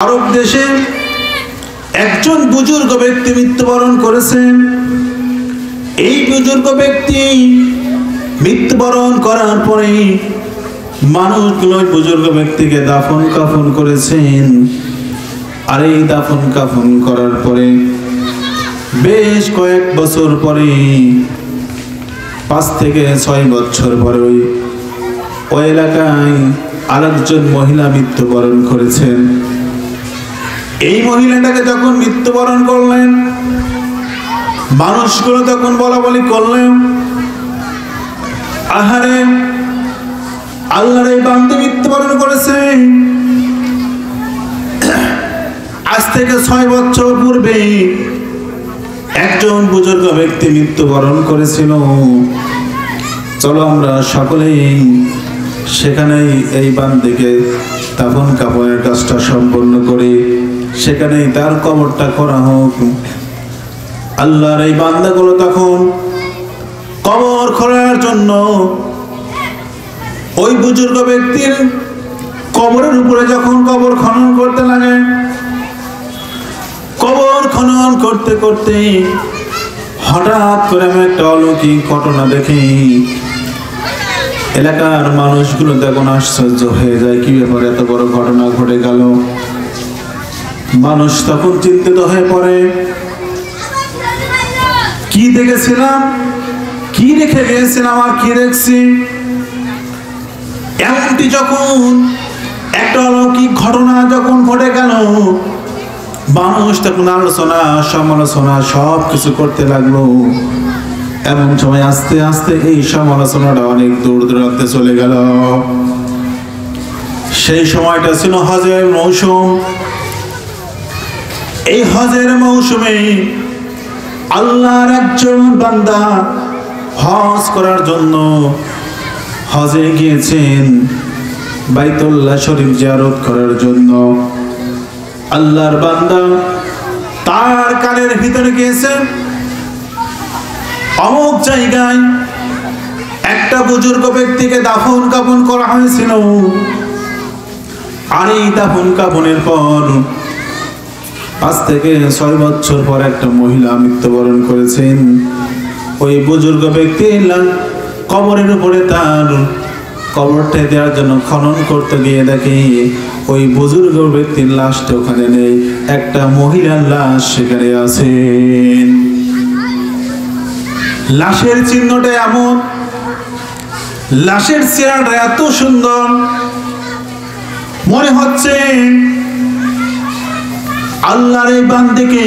আরব দেশে একজন বুজুর্গ ব্যক্তি মৃত্যুবরণ করেছেন। এই বুজুর্গ ব্যক্তি মৃত্যুবরণ করার পরে মানুষগুলো বুজুর্গ ব্যক্তিকে দাফন কাফন করেছেন। আর এই দাফন কাফন করার পরে বেশ কয়েক বছর পরে 5 থেকে 6 বছর পরে ওই এলাকায় আরেকজন মহিলা মৃত্যুবরণ করেছেন। এই মহিলাটাকে যখন মৃত্যুবরণ করলেন, মানুষগুলো তখন বলা বলি করলেন, আহারে আল্লাহর এই বান্দা মৃত্যুবরণ করেছে। আজ থেকে 6 বছর পূর্বে একজন বুজুর্গ ব্যক্তি মৃত্যুবরণ করেছিল। চলো আমরা সকলেই সেখানেই এই বান্দাকে দাফন কাফনের কাজটা সম্পন্ন করি, সেখানেই তার কবরটা করা হোক। আল্লাহর এই বান্দাগুলো তখন কবর খোঁড়ার জন্য ওই বুজুর্গ ব্যক্তির কবরের উপরে যখন কবর খনন করতে লাগে, কবর খনন করতে করতে হঠাৎ করে আমি একটা অলৌকিক ঘটনা দেখি। এলাকার মানুষগুলো তখন আশ্চর্য হয়ে যায়, কি ব্যাপার, এত বড় ঘটনা ঘটে গেল। মানুষ তখন চিন্তিত হয়ে পড়ে, কি দেখেছিলাম, কি রেখে গিয়েছিলাম, আর কি দেখছি। এমনটি যখন একটা অলৌকিক ঘটনা যখন ঘটে গেল, মানুষ তখন আলোচনা সমালোচনা সব কিছু করতে লাগলো। এমন সময় আস্তে আস্তে এই সমালোচনাটা অনেক দূর দূরান্তে চলে গেল। সেই সময়টা ছিল হজের মৌসুম। এই হজের মৌসুমে আল্লাহর একজন বান্দা হজ করার জন্য হজে গিয়েছেন, বাইতুল্লাহ শরীফ জিয়ারত করার জন্য। আল্লাহর বান্দা তার কানের ভিতরে গিয়েছেন, অমুক জায়গায় একটা বুজুর্গ ব্যক্তিকে দাফন কাফন করা হয়েছিল। আর এই দাফন কাফনের পর 5 থেকে 6 বছর পর একটা মহিলা মৃত্যুবরণ করেছেন। ওই বুজুর্গ ব্যক্তি কবরের উপরে তার কবরটা দেওয়ার জন্য খনন করতে গিয়ে দেখে ওই বুজুর্গ ব্যক্তির লাশটা ওখানে নেই, একটা মহিলার লাশ সেখানে আছে। লাশের চিহ্নটা এমন, লাশের চেহারাটা এত সুন্দর, মনে হচ্ছে আল্লাহর এই বান্দাকে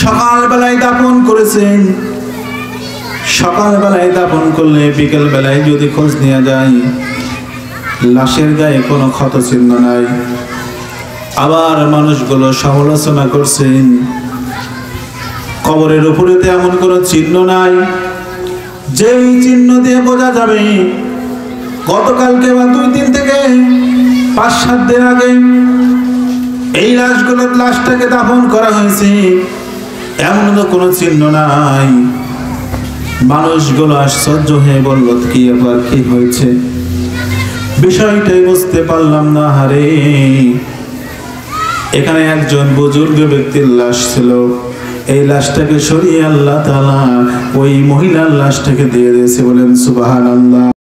সকালবেলায় দাফন করেছেন। সকালবেলায় দাফন করলে বিকেল বেলায় যদি খোঁজ নেওয়া যায়, লাশের গায়ে কোনো ক্ষত চিহ্ন নাই। আবার মানুষগুলো সমালোচনা করছেন, কবরের উপরে এমন কোনো চিহ্ন নাই যেই চিহ্ন দিয়ে বোঝা যাবে গতকালকে বা 2 দিন থেকে 5-7 দিন আগে এই লাশটাকে দাফন করা হয়েছে, এমন তো কোনো চিহ্ন নাই। মানুষগুলো আশ্চর্য হয়ে বলল, কি আবার কি হয়েছে, বিষয়টাই বুঝতে পারলাম না। হারে, এখানে একজন বুজুর্গ ব্যক্তির লাশ ছিল, এই লাশটাকে সরিয়ে আল্লাহ তাআলা ওই মহিলার লাশটাকে দিয়ে দিয়েছে। বলেন সুবহানাল্লাহ।